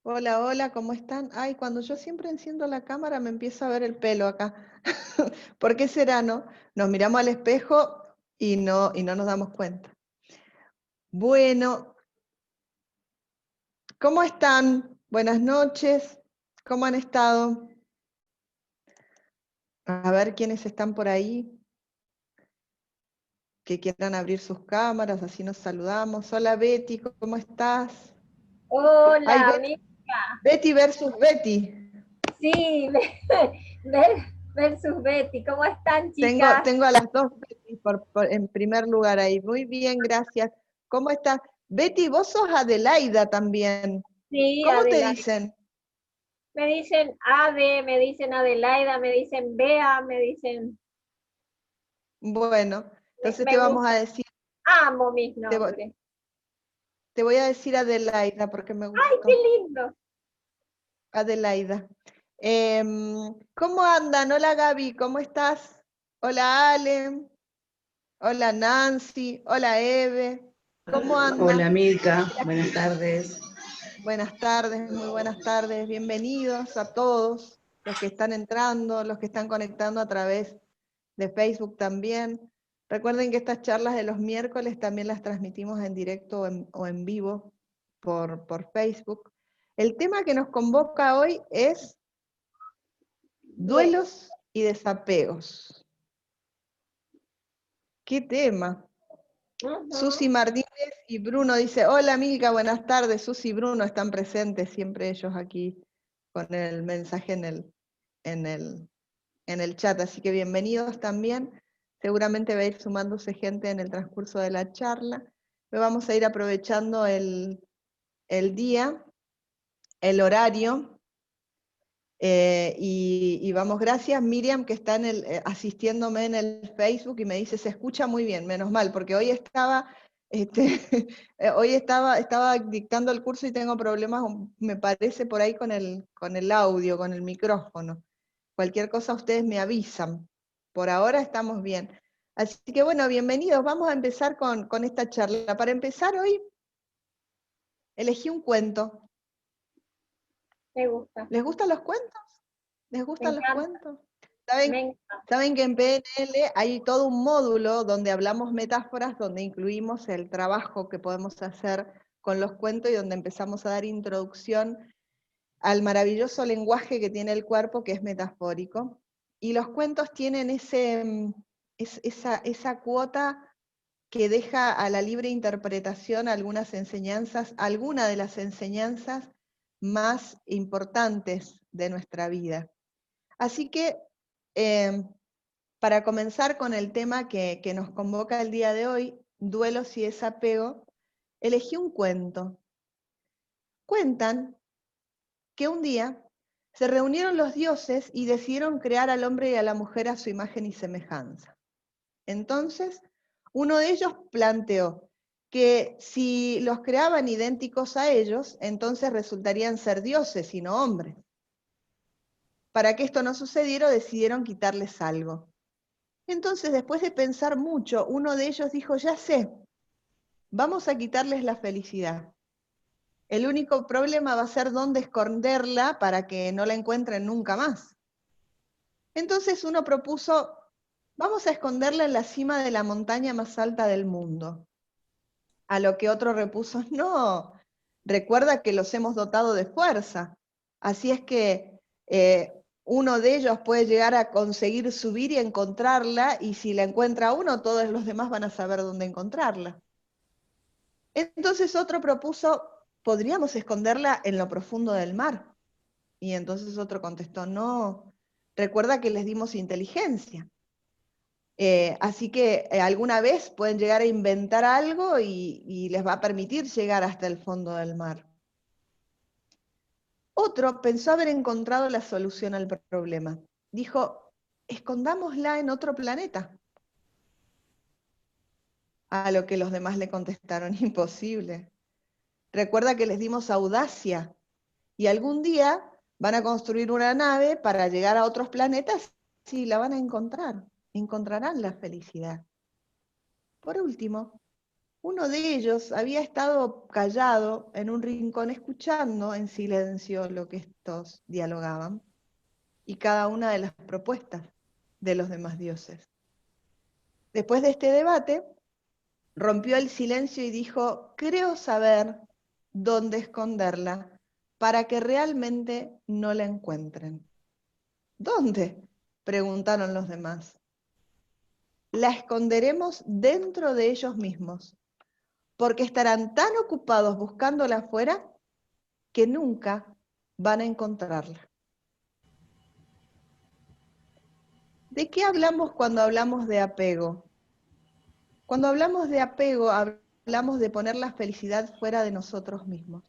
Hola, hola, ¿cómo están? Ay, cuando yo siempre enciendo la cámara me empiezo a ver el pelo acá. ¿Por qué será, no? Nos miramos al espejo y no nos damos cuenta. Bueno, ¿cómo están? Buenas noches. ¿Cómo han estado? A ver quiénes están por ahí, que quieran abrir sus cámaras, así nos saludamos. Hola Betty, ¿cómo estás? Ay, Hola, amiga. Betty versus Betty. Sí, versus Betty. ¿Cómo están, chicas? Tengo a las dos Betty en primer lugar ahí. Muy bien, gracias. ¿Cómo estás? Betty, vos sos Adelaida también. Sí, ¿Cómo te Adelaida. dicen? Me dicen Ade, me dicen Adelaida, me dicen Bea, me dicen... Bueno, entonces te Me vamos a gusta. decir, Amo mis te, vo- nombres. te voy a decir Adelaida porque me ¡Ay, qué gustó. lindo! Adelaida. ¿Cómo andan? Hola Gaby, ¿cómo estás? Hola Ale, hola Nancy, hola Eve. ¿Cómo Hola andan? Mirka, buenas tardes. Buenas tardes, muy buenas tardes. Bienvenidos a todos los que están entrando, los que están conectando a través de Facebook también. Recuerden que estas charlas de los miércoles también las transmitimos en directo o en vivo por Facebook. El tema que nos convoca hoy es duelos y desapegos. ¿Qué tema? Susi Martínez y Bruno dice, hola amiga, buenas tardes. Susi y Bruno están presentes, siempre ellos aquí con el mensaje en el chat, así que bienvenidos también. Seguramente va a ir sumándose gente en el transcurso de la charla. Hoy vamos a ir aprovechando el día, el horario, y vamos, gracias Miriam que está asistiéndome en el Facebook y me dice, se escucha muy bien, menos mal, porque hoy estaba dictando el curso y tengo problemas, me parece, por ahí con el audio, con el micrófono. Cualquier cosa ustedes me avisan. Por ahora estamos bien. Así que bueno, bienvenidos. Vamos a empezar con esta charla. Para empezar hoy, elegí un cuento. Me gusta. ¿Les gustan los cuentos? ¿Les Me gustan los encanta. cuentos? Me encanta. Saben que en PNL hay todo un módulo donde hablamos metáforas, donde incluimos el trabajo que podemos hacer con los cuentos y donde empezamos a dar introducción al maravilloso lenguaje que tiene el cuerpo, que es metafórico. Y los cuentos tienen esa cuota que deja a la libre interpretación alguna de las enseñanzas más importantes de nuestra vida. Así que, para comenzar con el tema que nos convoca el día de hoy, duelos y desapego, elegí un cuento. Cuentan que un día se reunieron los dioses y decidieron crear al hombre y a la mujer a su imagen y semejanza. Entonces, uno de ellos planteó que si los creaban idénticos a ellos, entonces resultarían ser dioses y no hombres. Para que esto no sucediera, decidieron quitarles algo. Entonces, después de pensar mucho, uno de ellos dijo, ya sé, vamos a quitarles la felicidad. El único problema va a ser dónde esconderla para que no la encuentren nunca más. Entonces uno propuso, vamos a esconderla en la cima de la montaña más alta del mundo. A lo que otro repuso, no, recuerda que los hemos dotado de fuerza. Así es que uno de ellos puede llegar a conseguir subir y encontrarla, y si la encuentra uno, todos los demás van a saber dónde encontrarla. Entonces otro propuso, podríamos esconderla en lo profundo del mar. Y entonces otro contestó, no, recuerda que les dimos inteligencia. Así que alguna vez pueden llegar a inventar algo y les va a permitir llegar hasta el fondo del mar. Otro pensó haber encontrado la solución al problema. Dijo, escondámosla en otro planeta. A lo que los demás le contestaron, imposible. Recuerda que les dimos audacia y algún día van a construir una nave para llegar a otros planetas y la van a encontrar. Encontrarán la felicidad. Por último, uno de ellos había estado callado en un rincón escuchando en silencio lo que estos dialogaban y cada una de las propuestas de los demás dioses. Después de este debate, rompió el silencio y dijo, creo saber dónde esconderla para que realmente no la encuentren. ¿Dónde?, preguntaron los demás. La esconderemos dentro de ellos mismos, porque estarán tan ocupados buscándola afuera que nunca van a encontrarla. ¿De qué hablamos cuando hablamos de apego? Cuando hablamos de apego, hablamos de poner la felicidad fuera de nosotros mismos.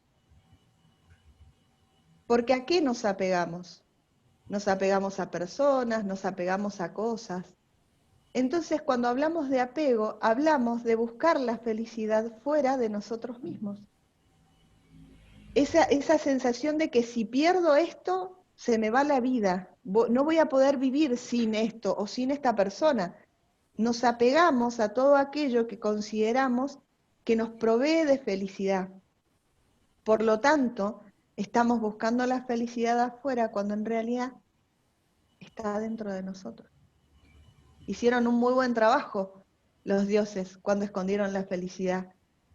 Porque ¿a qué nos apegamos? Nos apegamos a personas, nos apegamos a cosas. Entonces, cuando hablamos de apego, hablamos de buscar la felicidad fuera de nosotros mismos. Esa sensación de que si pierdo esto, se me va la vida. No voy a poder vivir sin esto o sin esta persona. Nos apegamos a todo aquello que consideramos que nos provee de felicidad. Por lo tanto, estamos buscando la felicidad afuera cuando en realidad está dentro de nosotros. Hicieron un muy buen trabajo los dioses cuando escondieron la felicidad,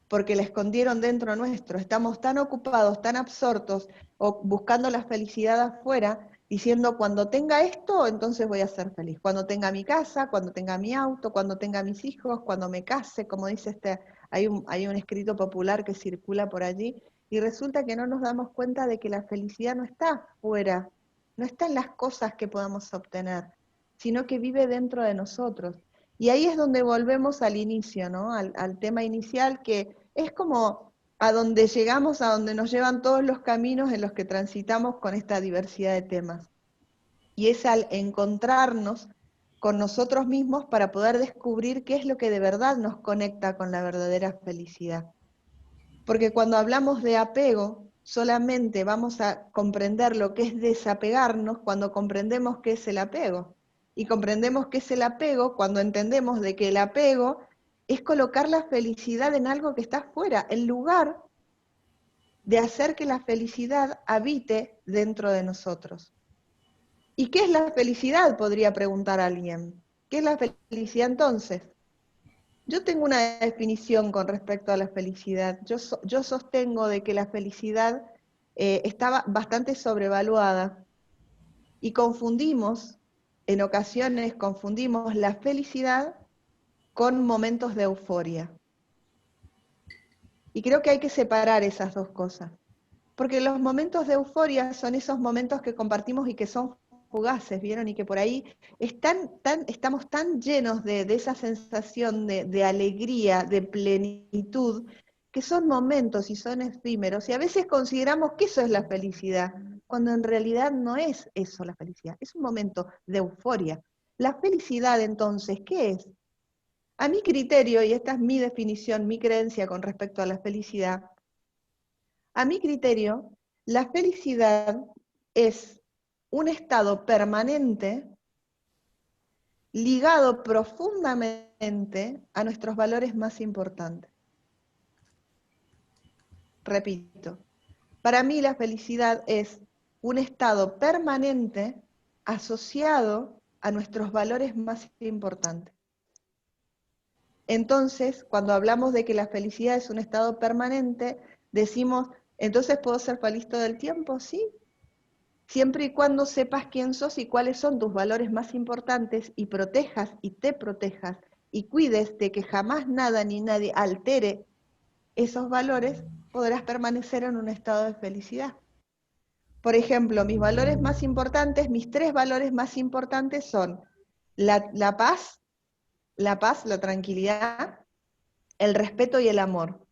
porque la escondieron dentro nuestro. Estamos tan ocupados, tan absortos, o buscando la felicidad afuera, diciendo cuando tenga esto, entonces voy a ser feliz. Cuando tenga mi casa, cuando tenga mi auto, cuando tenga mis hijos, cuando me case, como dice hay un escrito popular que circula por allí, y resulta que no nos damos cuenta de que la felicidad no está afuera, no está en las cosas que podamos obtener, sino que vive dentro de nosotros. Y ahí es donde volvemos al inicio, ¿no? Al tema inicial, que es como a donde llegamos, a donde nos llevan todos los caminos en los que transitamos con esta diversidad de temas. Y es al encontrarnos con nosotros mismos para poder descubrir qué es lo que de verdad nos conecta con la verdadera felicidad. Porque cuando hablamos de apego, solamente vamos a comprender lo que es desapegarnos cuando comprendemos qué es el apego. Y comprendemos qué es el apego cuando entendemos de que el apego es colocar la felicidad en algo que está fuera, en lugar de hacer que la felicidad habite dentro de nosotros. ¿Y qué es la felicidad?, podría preguntar alguien. ¿Qué es la felicidad entonces? Yo tengo una definición con respecto a la felicidad. Yo sostengo de que la felicidad está bastante sobrevaluada y en ocasiones confundimos la felicidad con momentos de euforia. Y creo que hay que separar esas dos cosas, porque los momentos de euforia son esos momentos que compartimos y que son fugaces, ¿vieron? Y que por ahí estamos tan llenos de esa sensación de alegría, de plenitud, que son momentos y son efímeros, y a veces consideramos que eso es la felicidad, cuando en realidad no es eso la felicidad, es un momento de euforia. La felicidad, entonces, ¿qué es? A mi criterio, y esta es mi definición, mi creencia con respecto a la felicidad, a mi criterio, la felicidad es un estado permanente ligado profundamente a nuestros valores más importantes. Repito, para mí la felicidad es un estado permanente asociado a nuestros valores más importantes. Entonces, cuando hablamos de que la felicidad es un estado permanente, decimos, ¿entonces puedo ser feliz todo el tiempo? Sí, siempre y cuando sepas quién sos y cuáles son tus valores más importantes y protejas y te protejas y cuides de que jamás nada ni nadie altere esos valores, podrás permanecer en un estado de felicidad. Por ejemplo, mis valores más importantes, mis 3 valores más importantes son la paz, la tranquilidad, el respeto y el amor.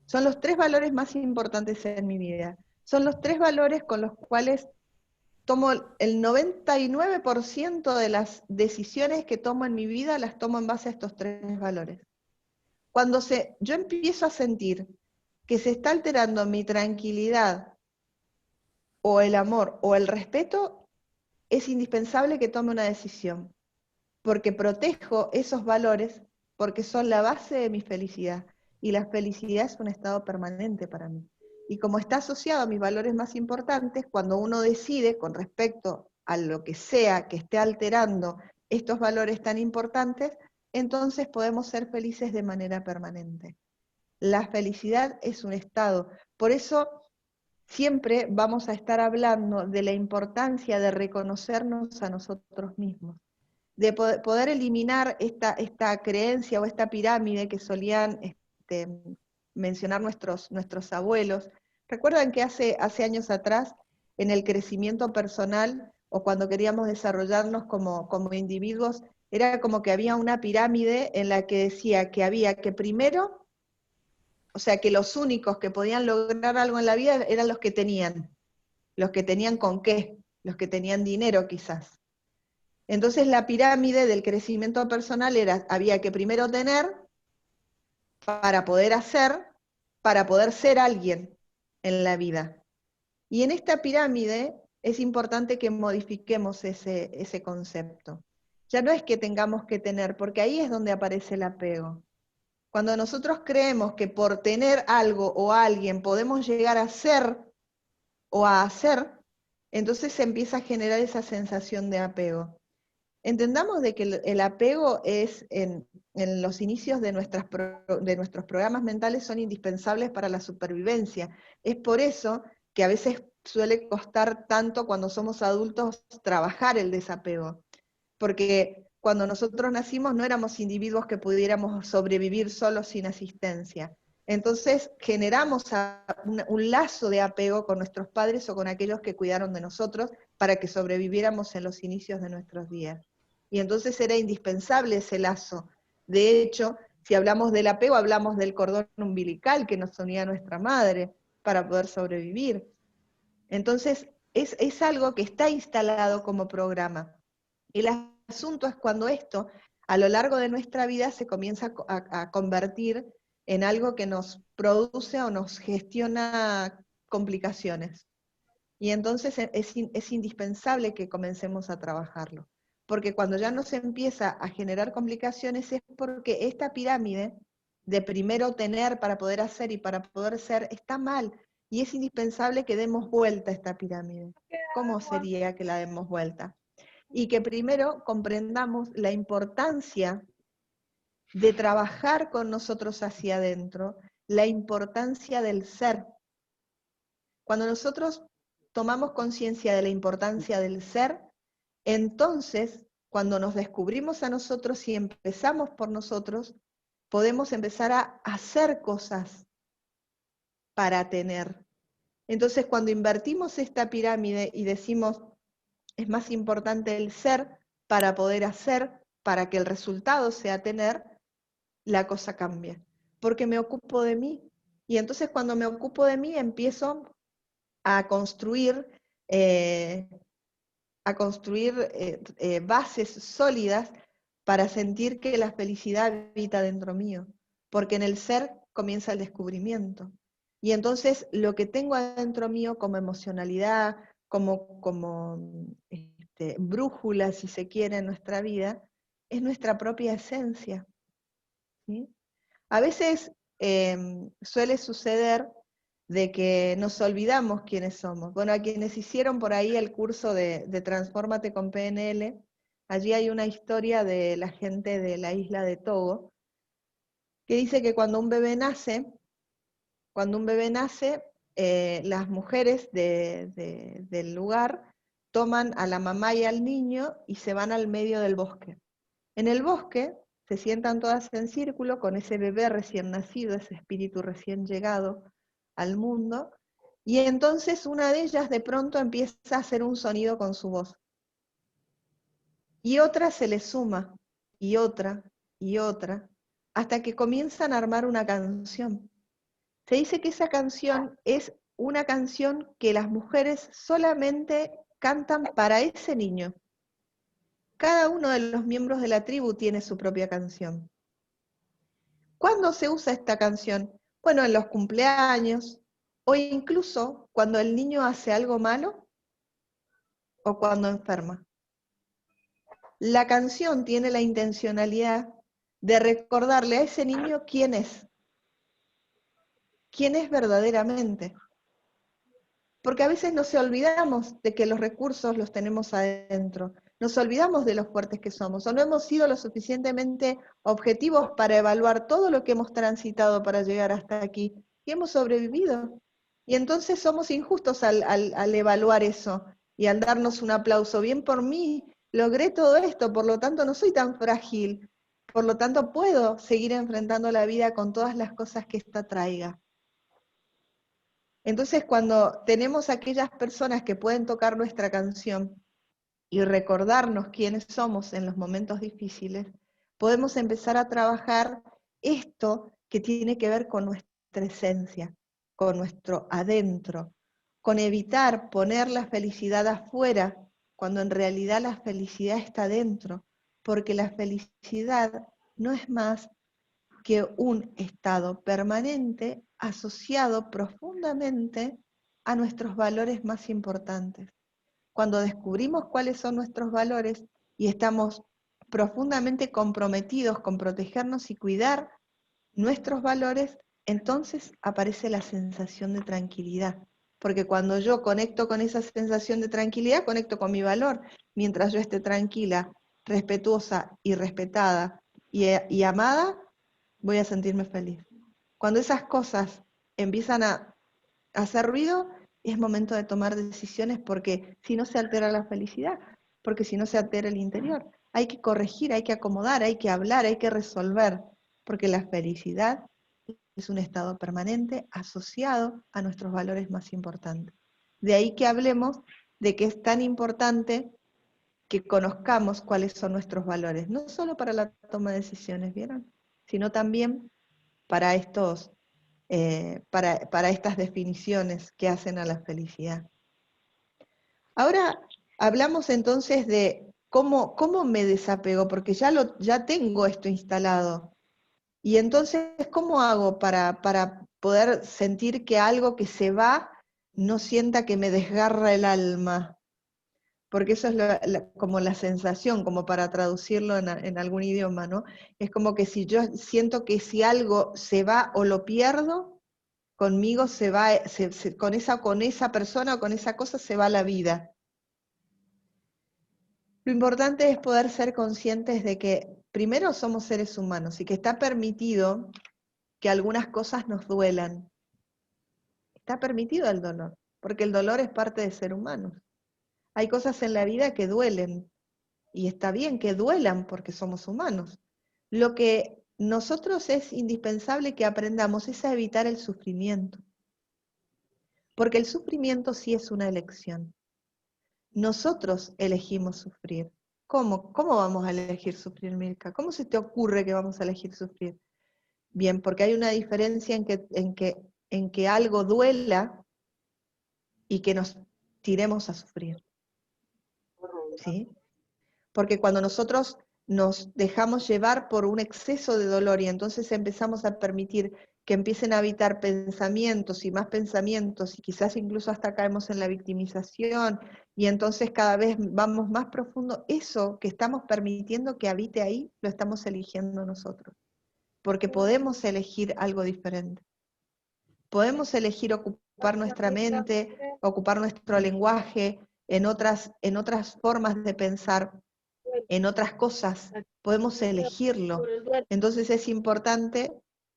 Son los 3 valores más importantes en mi vida. Son los 3 valores con los cuales tomo el 99% de las decisiones que tomo en mi vida, las tomo en base a estos 3 valores. Cuando yo empiezo a sentir que se está alterando mi tranquilidad, o el amor, o el respeto, es indispensable que tome una decisión, porque protejo esos valores, porque son la base de mi felicidad, y la felicidad es un estado permanente para mí. Y como está asociado a mis valores más importantes, cuando uno decide con respecto a lo que sea que esté alterando estos valores tan importantes, entonces podemos ser felices de manera permanente. La felicidad es un estado. Por eso siempre vamos a estar hablando de la importancia de reconocernos a nosotros mismos, de poder eliminar esta creencia o esta pirámide que solían mencionar nuestros abuelos. Recuerdan que hace años atrás, en el crecimiento personal, o cuando queríamos desarrollarnos como individuos, era como que había una pirámide en la que decía que había que primero, o sea, que los únicos que podían lograr algo en la vida eran los que tenían con qué, los que tenían dinero quizás. Entonces la pirámide del crecimiento personal había que primero tener para poder hacer, para poder ser alguien en la vida. Y en esta pirámide es importante que modifiquemos ese concepto. Ya no es que tengamos que tener, porque ahí es donde aparece el apego. Cuando nosotros creemos que por tener algo o alguien podemos llegar a ser o a hacer, entonces se empieza a generar esa sensación de apego. Entendamos de que el apego es en los inicios de nuestros programas mentales son indispensables para la supervivencia. Es por eso que a veces suele costar tanto cuando somos adultos trabajar el desapego, porque cuando nosotros nacimos no éramos individuos que pudiéramos sobrevivir solos sin asistencia. Entonces generamos un lazo de apego con nuestros padres o con aquellos que cuidaron de nosotros para que sobreviviéramos en los inicios de nuestros días. Y entonces era indispensable ese lazo. De hecho, si hablamos del apego, hablamos del cordón umbilical que nos unía a nuestra madre para poder sobrevivir. Entonces, es algo que está instalado como programa. El asunto es cuando esto, a lo largo de nuestra vida, se comienza a convertir en algo que nos produce o nos gestiona complicaciones. Y entonces es indispensable que comencemos a trabajarlo. Porque cuando ya nos empieza a generar complicaciones es porque esta pirámide de primero tener para poder hacer y para poder ser está mal. Y es indispensable que demos vuelta a esta pirámide. ¿Cómo sería que la demos vuelta? Y que primero comprendamos la importancia de trabajar con nosotros hacia adentro, la importancia del ser. Cuando nosotros tomamos conciencia de la importancia del ser, entonces, cuando nos descubrimos a nosotros y empezamos por nosotros, podemos empezar a hacer cosas para tener. Entonces, cuando invertimos esta pirámide y decimos, es más importante el ser para poder hacer, para que el resultado sea tener, la cosa cambia. Porque me ocupo de mí. Y entonces cuando me ocupo de mí empiezo a construir bases sólidas para sentir que la felicidad habita dentro mío, porque en el ser comienza el descubrimiento. Y entonces lo que tengo adentro mío como emocionalidad, como brújula, si se quiere, en nuestra vida, es nuestra propia esencia. ¿Sí? A veces suele suceder de que nos olvidamos quiénes somos. Bueno, a quienes hicieron por ahí el curso de Transfórmate con PNL, allí hay una historia de la gente de la isla de Togo, que dice que cuando un bebé nace, las mujeres del lugar toman a la mamá y al niño y se van al medio del bosque. En el bosque se sientan todas en círculo con ese bebé recién nacido, ese espíritu recién llegado al mundo, y entonces una de ellas de pronto empieza a hacer un sonido con su voz. Y otra se le suma, y otra, hasta que comienzan a armar una canción. Se dice que esa canción es una canción que las mujeres solamente cantan para ese niño. Cada uno de los miembros de la tribu tiene su propia canción. ¿Cuándo se usa esta canción? Bueno, en los cumpleaños, o incluso cuando el niño hace algo malo, o cuando enferma. La canción tiene la intencionalidad de recordarle a ese niño quién es verdaderamente. Porque a veces nos olvidamos de que los recursos los tenemos adentro, nos olvidamos de los fuertes que somos, o no hemos sido lo suficientemente objetivos para evaluar todo lo que hemos transitado para llegar hasta aquí, y hemos sobrevivido. Y entonces somos injustos al evaluar eso, y al darnos un aplauso. Bien por mí, logré todo esto, por lo tanto no soy tan frágil, por lo tanto puedo seguir enfrentando la vida con todas las cosas que ésta traiga. Entonces, cuando tenemos aquellas personas que pueden tocar nuestra canción y recordarnos quiénes somos en los momentos difíciles, podemos empezar a trabajar esto que tiene que ver con nuestra esencia, con nuestro adentro, con evitar poner la felicidad afuera, cuando en realidad la felicidad está dentro, porque la felicidad no es más que un estado permanente asociado profundamente a nuestros valores más importantes. Cuando descubrimos cuáles son nuestros valores y estamos profundamente comprometidos con protegernos y cuidar nuestros valores, entonces aparece la sensación de tranquilidad. Porque cuando yo conecto con esa sensación de tranquilidad, conecto con mi valor. Mientras yo esté tranquila, respetuosa y respetada y amada, voy a sentirme feliz. Cuando esas cosas empiezan a hacer ruido, es momento de tomar decisiones, porque si no se altera la felicidad, porque si no se altera el interior. Hay que corregir, hay que acomodar, hay que hablar, hay que resolver, porque la felicidad es un estado permanente asociado a nuestros valores más importantes. De ahí que hablemos de que es tan importante que conozcamos cuáles son nuestros valores, no solo para la toma de decisiones, ¿vieron? Sino también para estas definiciones que hacen a la felicidad. Ahora hablamos entonces de cómo me desapego, porque ya tengo esto instalado. Y entonces, ¿cómo hago para poder sentir que algo que se va no sienta que me desgarra el alma? Porque eso es como la sensación, como para traducirlo en algún idioma, ¿no? Es como que si yo siento que si algo se va o lo pierdo, conmigo se va, con esa persona o con esa cosa se va la vida. Lo importante es poder ser conscientes de que primero somos seres humanos y que está permitido que algunas cosas nos duelan. Está permitido el dolor, porque el dolor es parte de ser humanos. Hay cosas en la vida que duelen, y está bien que duelan porque somos humanos. Lo que nosotros es indispensable que aprendamos es a evitar el sufrimiento, porque el sufrimiento sí es una elección. nosotros elegimos sufrir. ¿Cómo? ¿Cómo vamos a elegir sufrir, Milka? ¿Cómo se te ocurre que vamos a elegir sufrir? Bien, porque hay una diferencia en que algo duela y que nos tiremos a sufrir. ¿Sí? Porque cuando nosotros nos dejamos llevar por un exceso de dolor y entonces empezamos a permitir que empiecen a habitar pensamientos y más pensamientos y quizás incluso hasta caemos en la victimización y entonces cada vez vamos más profundo, eso que estamos permitiendo que habite ahí, lo estamos eligiendo nosotros. Porque podemos elegir algo diferente. Podemos elegir ocupar nuestra mente, ocupar nuestro lenguaje en otras formas de pensar, en otras cosas, podemos elegirlo. Entonces es importante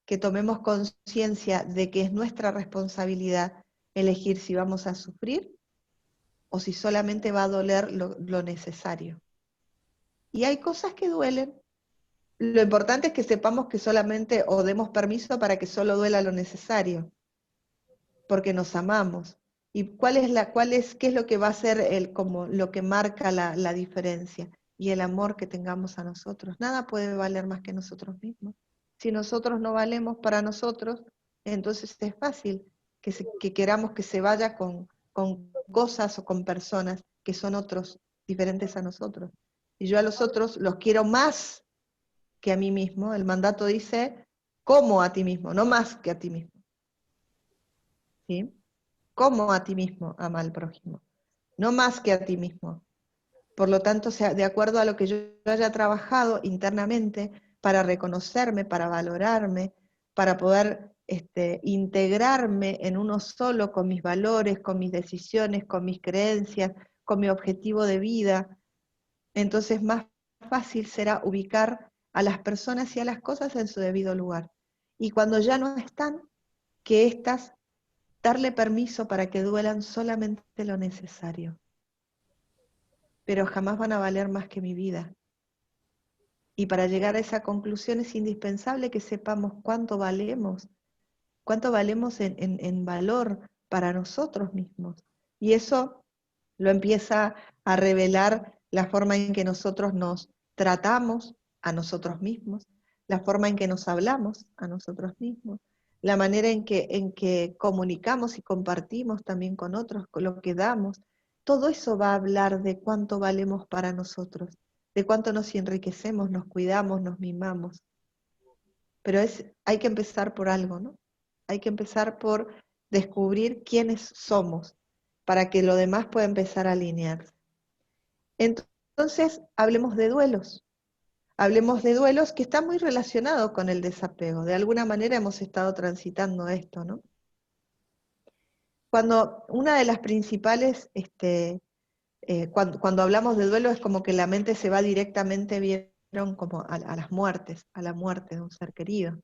que tomemos conciencia de que es nuestra responsabilidad elegir si vamos a sufrir o si solamente va a doler lo necesario. Y hay cosas que duelen. Lo importante es que sepamos que solamente, o demos permiso para que solo duela lo necesario, porque nos amamos. ¿Y qué es lo que va a ser como lo que marca la diferencia? Y el amor que tengamos a nosotros. Nada puede valer más que nosotros mismos. Si nosotros no valemos para nosotros, entonces es fácil que queramos que se vaya con cosas o con personas que son otros, diferentes a nosotros. Y yo a los otros los quiero más que a mí mismo. El mandato dice, como a ti mismo, no más que a ti mismo. ¿Sí? Como a ti mismo, ama al prójimo, no más que a ti mismo. Por lo tanto, de acuerdo a lo que yo haya trabajado internamente para reconocerme, para valorarme, para poder integrarme en uno solo con mis valores, con mis decisiones, con mis creencias, con mi objetivo de vida, entonces más fácil será ubicar a las personas y a las cosas en su debido lugar. Y cuando ya no están, que éstas darle permiso para que duelan solamente lo necesario. Pero jamás van a valer más que mi vida. Y para llegar a esa conclusión es indispensable que sepamos cuánto valemos en valor para nosotros mismos. Y eso lo empieza a revelar la forma en que nosotros nos tratamos a nosotros mismos, la forma en que nos hablamos a nosotros mismos, la manera en que comunicamos y compartimos también con otros, con lo que damos. Todo eso va a hablar de cuánto valemos para nosotros, de cuánto nos enriquecemos, nos cuidamos, nos mimamos. Pero hay que empezar por algo, ¿no? Hay que empezar por descubrir quiénes somos, para que lo demás pueda empezar a alinearse. Entonces, hablemos de duelos. Hablemos de duelos que están muy relacionados con el desapego. De alguna manera hemos estado transitando esto, ¿no? Cuando una de las principales, cuando hablamos de duelo es como que la mente se va directamente, vieron, como a las muertes, a la muerte de un ser querido,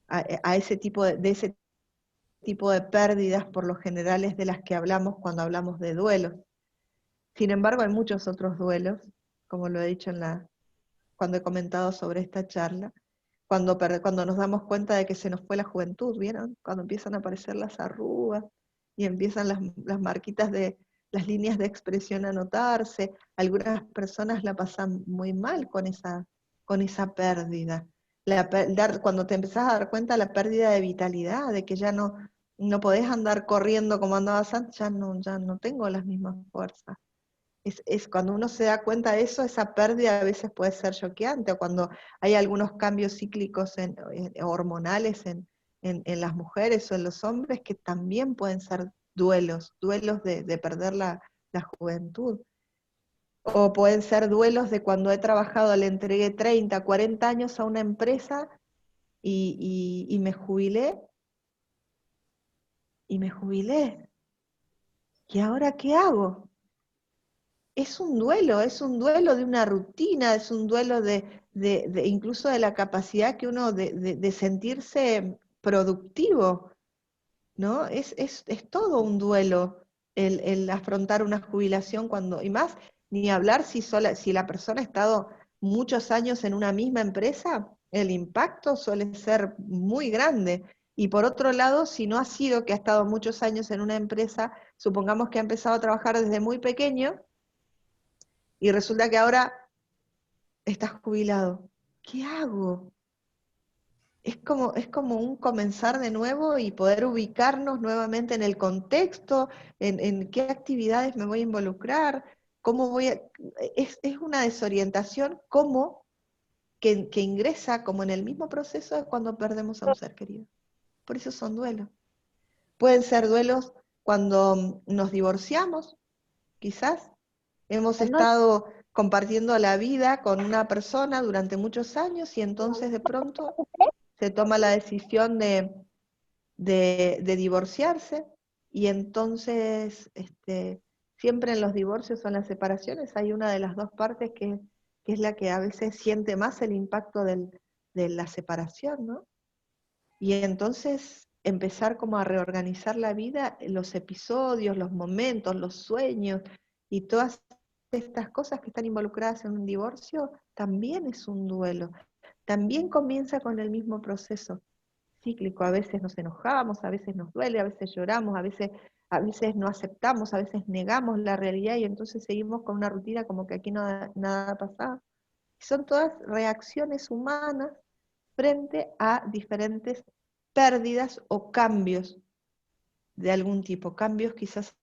a ese tipo de ese tipo de pérdidas por lo general es de las que hablamos cuando hablamos de duelos. Sin embargo, hay muchos otros duelos, como lo he dicho cuando he comentado sobre esta charla, cuando nos damos cuenta de que se nos fue la juventud, ¿vieron? Cuando empiezan a aparecer las arrugas y empiezan las marquitas de las líneas de expresión a notarse. Algunas personas la pasan muy mal con esa pérdida. Cuando te empezás a dar cuenta la pérdida de vitalidad, de que ya no podés andar corriendo como andabas antes, ya no tengo las mismas fuerzas. Es cuando uno se da cuenta de eso, esa pérdida a veces puede ser choqueante, o cuando hay algunos cambios cíclicos hormonales en las mujeres o en los hombres, que también pueden ser duelos de perder la juventud. O pueden ser duelos de cuando he trabajado, le entregué 30, 40 años a una empresa y me jubilé. Y me jubilé. ¿Y ahora qué hago? Es un duelo de una rutina, es un duelo incluso de la capacidad que uno de sentirse productivo, ¿no? Es todo un duelo el afrontar una jubilación y más, ni hablar si la persona ha estado muchos años en una misma empresa, el impacto suele ser muy grande. Y por otro lado, si no ha sido que ha estado muchos años en una empresa, supongamos que ha empezado a trabajar desde muy pequeño, y resulta que ahora estás jubilado. ¿Qué hago? Es como un comenzar de nuevo y poder ubicarnos nuevamente en el contexto, en qué actividades me voy a involucrar, cómo voy a... Es una desorientación que ingresa como en el mismo proceso de cuando perdemos a un ser querido. Por eso son duelos. Pueden ser duelos cuando nos divorciamos, quizás. Hemos estado compartiendo la vida con una persona durante muchos años y entonces de pronto se toma la decisión de divorciarse, y entonces siempre en los divorcios o en las separaciones hay una de las dos partes que es la que a veces siente más el impacto de la separación, ¿no? Y entonces empezar como a reorganizar la vida, los episodios, los momentos, los sueños y todas estas cosas que están involucradas en un divorcio, también es un duelo. También comienza con el mismo proceso cíclico. A veces nos enojamos, a veces nos duele, a veces lloramos, a veces no aceptamos, a veces negamos la realidad y entonces seguimos con una rutina como que aquí nada ha pasado. Son todas reacciones humanas frente a diferentes pérdidas o cambios de algún tipo, cambios quizás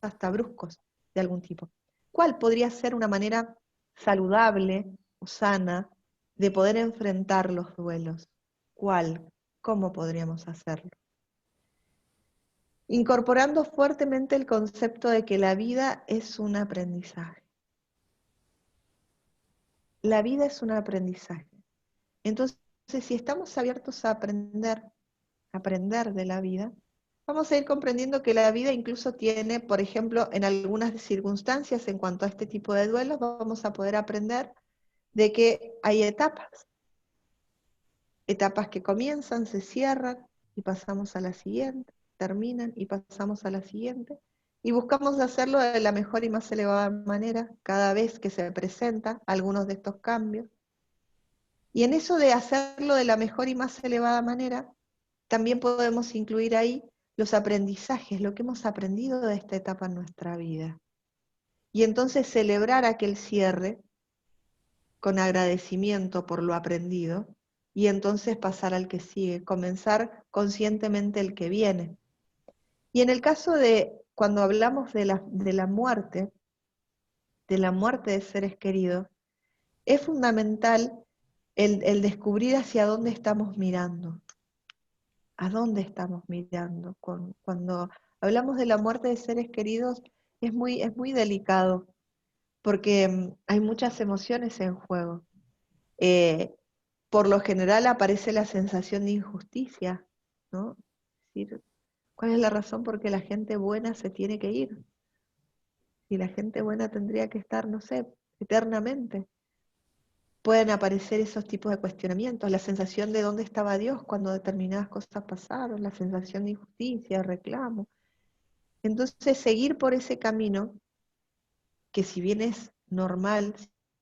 hasta bruscos de algún tipo. ¿Cuál podría ser una manera saludable o sana de poder enfrentar los duelos? ¿Cuál? ¿Cómo podríamos hacerlo? Incorporando fuertemente el concepto de que la vida es un aprendizaje. La vida es un aprendizaje. Entonces, si estamos abiertos a aprender de la vida, vamos a ir comprendiendo que la vida incluso tiene, por ejemplo, en algunas circunstancias en cuanto a este tipo de duelos, vamos a poder aprender de que hay etapas que comienzan, se cierran y pasamos a la siguiente, terminan y pasamos a la siguiente, y buscamos hacerlo de la mejor y más elevada manera cada vez que se presentan algunos de estos cambios. Y en eso de hacerlo de la mejor y más elevada manera, también podemos incluir ahí los aprendizajes, lo que hemos aprendido de esta etapa en nuestra vida. Y entonces celebrar aquel cierre con agradecimiento por lo aprendido, y entonces pasar al que sigue, comenzar conscientemente el que viene. Y en el caso de cuando hablamos de la muerte de seres queridos, es fundamental el descubrir hacia dónde estamos mirando. ¿A dónde estamos mirando? Cuando hablamos de la muerte de seres queridos es muy delicado, porque hay muchas emociones en juego. Por lo general aparece la sensación de injusticia, ¿no? Es decir, ¿cuál es la razón por qué la gente buena se tiene que ir? Y la gente buena tendría que estar, no sé, eternamente. Pueden aparecer esos tipos de cuestionamientos, la sensación de dónde estaba Dios cuando determinadas cosas pasaron, la sensación de injusticia, de reclamo. Entonces, seguir por ese camino, que si bien es normal,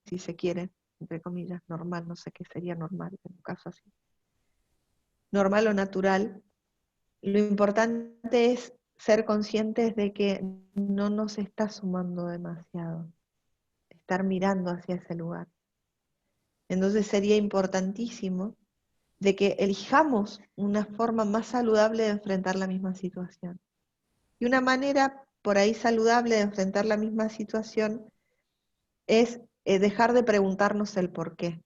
si se quiere, entre comillas, normal, no sé qué sería normal en un caso así, normal o natural, lo importante es ser conscientes de que no nos está sumando demasiado, estar mirando hacia ese lugar. Entonces sería importantísimo de que elijamos una forma más saludable de enfrentar la misma situación. Y una manera por ahí saludable de enfrentar la misma situación es dejar de preguntarnos el por qué.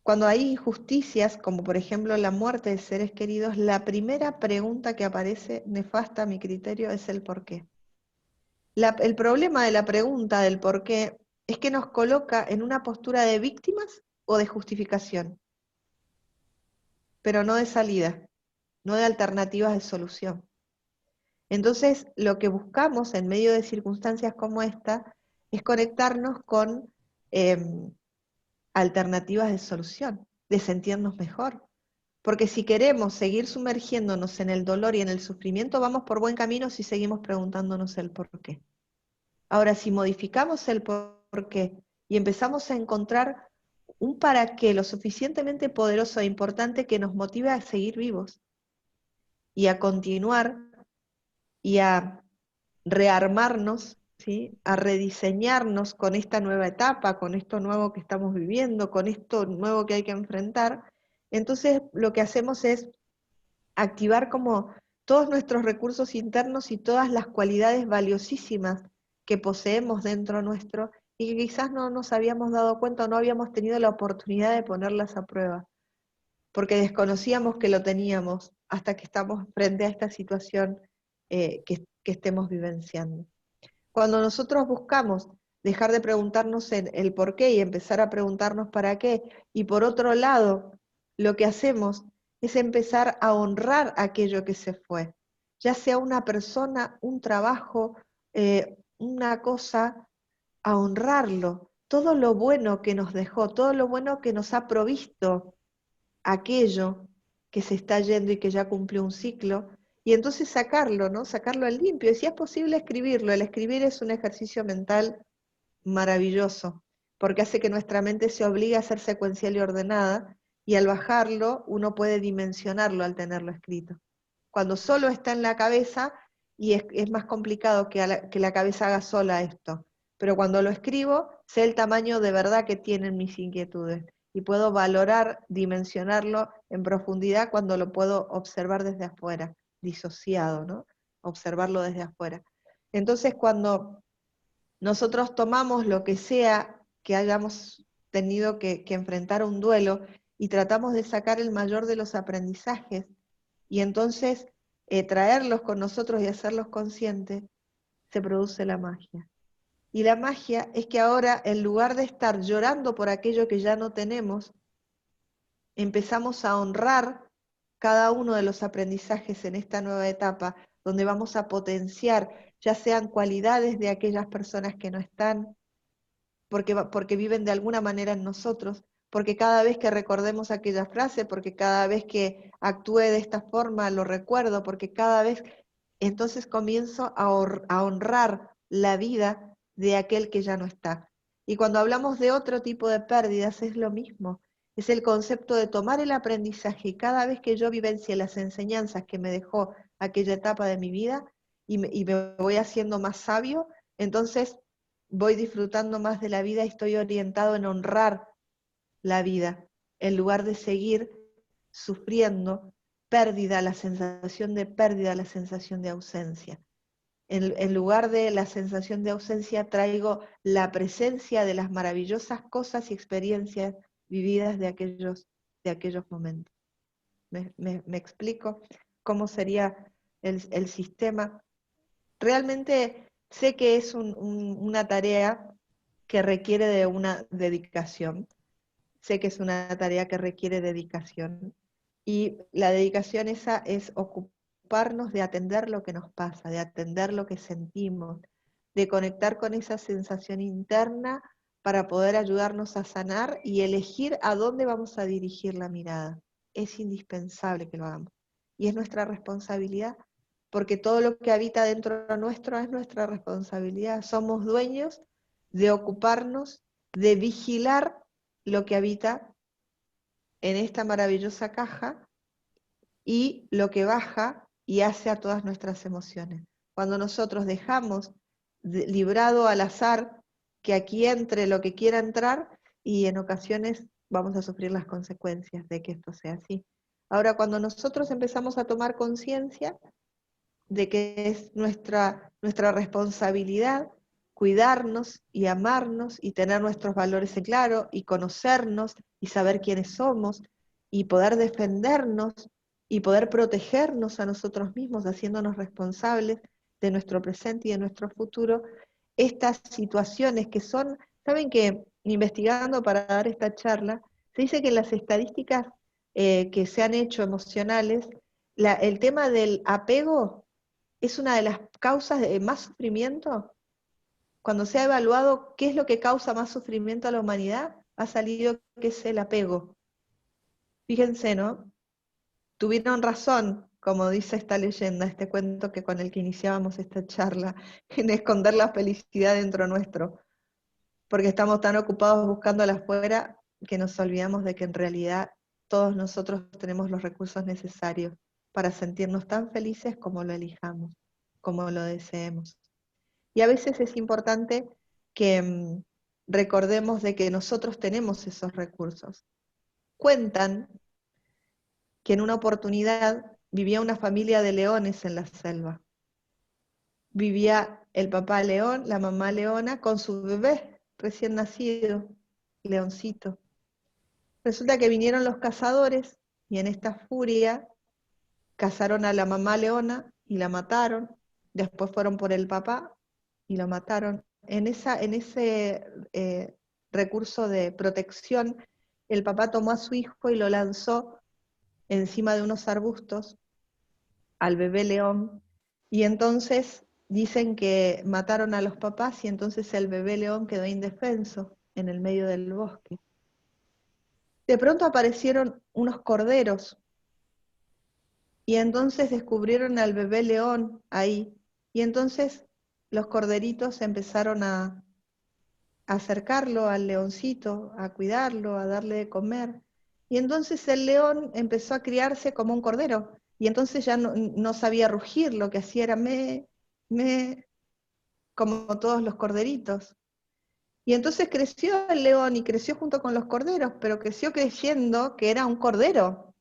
Cuando hay injusticias, como por ejemplo la muerte de seres queridos, la primera pregunta que aparece, nefasta a mi criterio, es el por qué. El problema de la pregunta del por qué es que nos coloca en una postura de víctimas o de justificación, pero no de salida, no de alternativas de solución. Entonces, lo que buscamos en medio de circunstancias como esta es conectarnos con alternativas de solución, de sentirnos mejor. Porque si queremos seguir sumergiéndonos en el dolor y en el sufrimiento, vamos por buen camino si seguimos preguntándonos el por qué. Ahora, si modificamos el por qué y empezamos a encontrar un para qué lo suficientemente poderoso e importante que nos motive a seguir vivos y a continuar y a rearmarnos, ¿sí? A rediseñarnos con esta nueva etapa, con esto nuevo que estamos viviendo, con esto nuevo que hay que enfrentar. Entonces lo que hacemos es activar como todos nuestros recursos internos y todas las cualidades valiosísimas que poseemos dentro nuestro y que quizás no nos habíamos dado cuenta o no habíamos tenido la oportunidad de ponerlas a prueba, porque desconocíamos que lo teníamos hasta que estamos frente a esta situación que estemos vivenciando. Cuando nosotros buscamos dejar de preguntarnos el por qué y empezar a preguntarnos para qué, y por otro lado, lo que hacemos es empezar a honrar aquello que se fue, ya sea una persona, un trabajo, una cosa, a honrarlo, todo lo bueno que nos dejó, todo lo bueno que nos ha provisto aquello que se está yendo y que ya cumplió un ciclo, y entonces sacarlo, ¿no? Sacarlo al limpio, y si es posible escribirlo. El escribir es un ejercicio mental maravilloso, porque hace que nuestra mente se obligue a ser secuencial y ordenada, y al bajarlo uno puede dimensionarlo al tenerlo escrito. Cuando solo está en la cabeza, y es más complicado que la cabeza haga sola esto, pero cuando lo escribo, sé el tamaño de verdad que tienen mis inquietudes, y puedo valorar, dimensionarlo en profundidad cuando lo puedo observar desde afuera, disociado, ¿no? Observarlo desde afuera. Entonces, cuando nosotros tomamos lo que sea que hayamos tenido que enfrentar un duelo y tratamos de sacar el mayor de los aprendizajes, y entonces traerlos con nosotros y hacerlos conscientes, se produce la magia. Y la magia es que ahora, en lugar de estar llorando por aquello que ya no tenemos, empezamos a honrar cada uno de los aprendizajes en esta nueva etapa, donde vamos a potenciar, ya sean cualidades de aquellas personas que no están, porque viven de alguna manera en nosotros, porque cada vez que recordemos aquella frase, porque cada vez que actúe de esta forma lo recuerdo, porque cada vez, entonces comienzo a honrar la vida de aquel que ya no está. Y cuando hablamos de otro tipo de pérdidas es lo mismo, es el concepto de tomar el aprendizaje y cada vez que yo vivencie las enseñanzas que me dejó aquella etapa de mi vida y me voy haciendo más sabio, entonces voy disfrutando más de la vida y estoy orientado en honrar la vida, en lugar de seguir sufriendo pérdida, la sensación de pérdida, la sensación de ausencia. En lugar de la sensación de ausencia traigo la presencia de las maravillosas cosas y experiencias vividas de aquellos momentos. ¿Me explico cómo sería el sistema? Realmente sé que es una tarea que requiere de una dedicación. Sé que es una tarea que requiere dedicación. Y la dedicación esa es ocuparnos de atender lo que nos pasa, de atender lo que sentimos, de conectar con esa sensación interna para poder ayudarnos a sanar y elegir a dónde vamos a dirigir la mirada. Es indispensable que lo hagamos. Y es nuestra responsabilidad, porque todo lo que habita dentro nuestro es nuestra responsabilidad. Somos dueños de ocuparnos, de vigilar lo que habita en esta maravillosa caja y lo que baja y hace a todas nuestras emociones. Cuando nosotros dejamos librado al azar que aquí entre lo que quiera entrar, y en ocasiones vamos a sufrir las consecuencias de que esto sea así. Ahora, cuando nosotros empezamos a tomar conciencia de que es nuestra responsabilidad cuidarnos y amarnos y tener nuestros valores en claro y conocernos y saber quiénes somos y poder defendernos y poder protegernos a nosotros mismos, haciéndonos responsables de nuestro presente y de nuestro futuro, estas situaciones que son, saben que investigando para dar esta charla, se dice que en las estadísticas que se han hecho emocionales, el tema del apego es una de las causas de más sufrimiento. Cuando se ha evaluado qué es lo que causa más sufrimiento a la humanidad, ha salido que es el apego. Fíjense, ¿no? Tuvieron razón, como dice esta leyenda, este cuento que con el que iniciábamos esta charla, en esconder la felicidad dentro nuestro, porque estamos tan ocupados buscándola afuera que nos olvidamos de que en realidad todos nosotros tenemos los recursos necesarios para sentirnos tan felices como lo elijamos, como lo deseemos. Y a veces es importante que recordemos de que nosotros tenemos esos recursos. Cuentan que en una oportunidad vivía una familia de leones en la selva. Vivía el papá león, la mamá leona, con su bebé recién nacido, leoncito. Resulta que vinieron los cazadores y en esta furia cazaron a la mamá leona y la mataron. Después fueron por el papá y lo mataron. En ese recurso de protección, el papá tomó a su hijo y lo lanzó encima de unos arbustos al bebé león, y entonces dicen que mataron a los papás y entonces el bebé león quedó indefenso en el medio del bosque. De pronto aparecieron unos corderos y entonces descubrieron al bebé león ahí, y entonces los corderitos empezaron a acercarlo al leoncito, a cuidarlo, a darle de comer. Y entonces el león empezó a criarse como un cordero. Y entonces ya no sabía rugir, lo que hacía era me, como todos los corderitos. Y entonces creció el león y creció junto con los corderos, pero creció creyendo que era un cordero.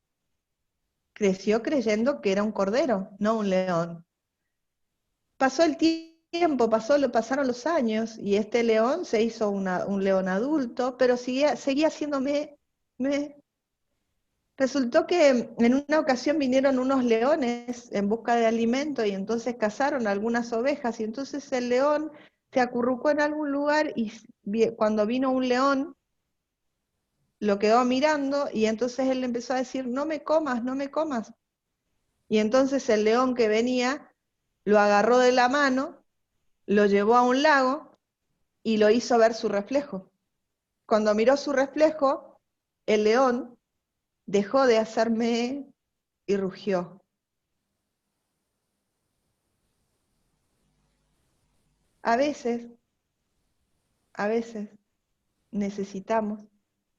Creció creyendo que era un cordero, no un león. Pasó el tiempo, pasaron los años y este león se hizo un león adulto, pero seguía siendo me. Resultó que en una ocasión vinieron unos leones en busca de alimento y entonces cazaron algunas ovejas y entonces el león se acurrucó en algún lugar y cuando vino un león lo quedó mirando y entonces él le empezó a decir, no me comas, no me comas. Y entonces el león que venía lo agarró de la mano, lo llevó a un lago y lo hizo ver su reflejo. Cuando miró su reflejo, el león dejó de hacerme y rugió. A veces necesitamos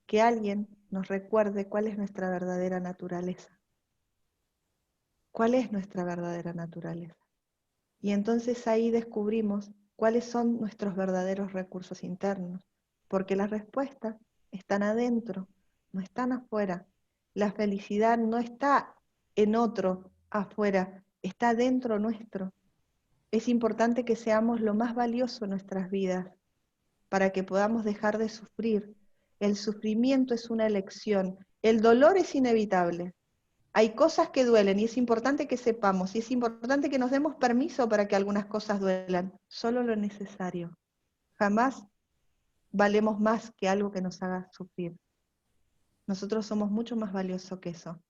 que alguien nos recuerde cuál es nuestra verdadera naturaleza. ¿Cuál es nuestra verdadera naturaleza? Y entonces ahí descubrimos cuáles son nuestros verdaderos recursos internos, porque las respuestas están adentro, no están afuera. La felicidad no está en otro afuera, está dentro nuestro. Es importante que seamos lo más valioso en nuestras vidas para que podamos dejar de sufrir. El sufrimiento es una elección, el dolor es inevitable. Hay cosas que duelen y es importante que sepamos, y es importante que nos demos permiso para que algunas cosas duelan, solo lo necesario. Jamás valemos más que algo que nos haga sufrir. Nosotros somos mucho más valiosos que eso.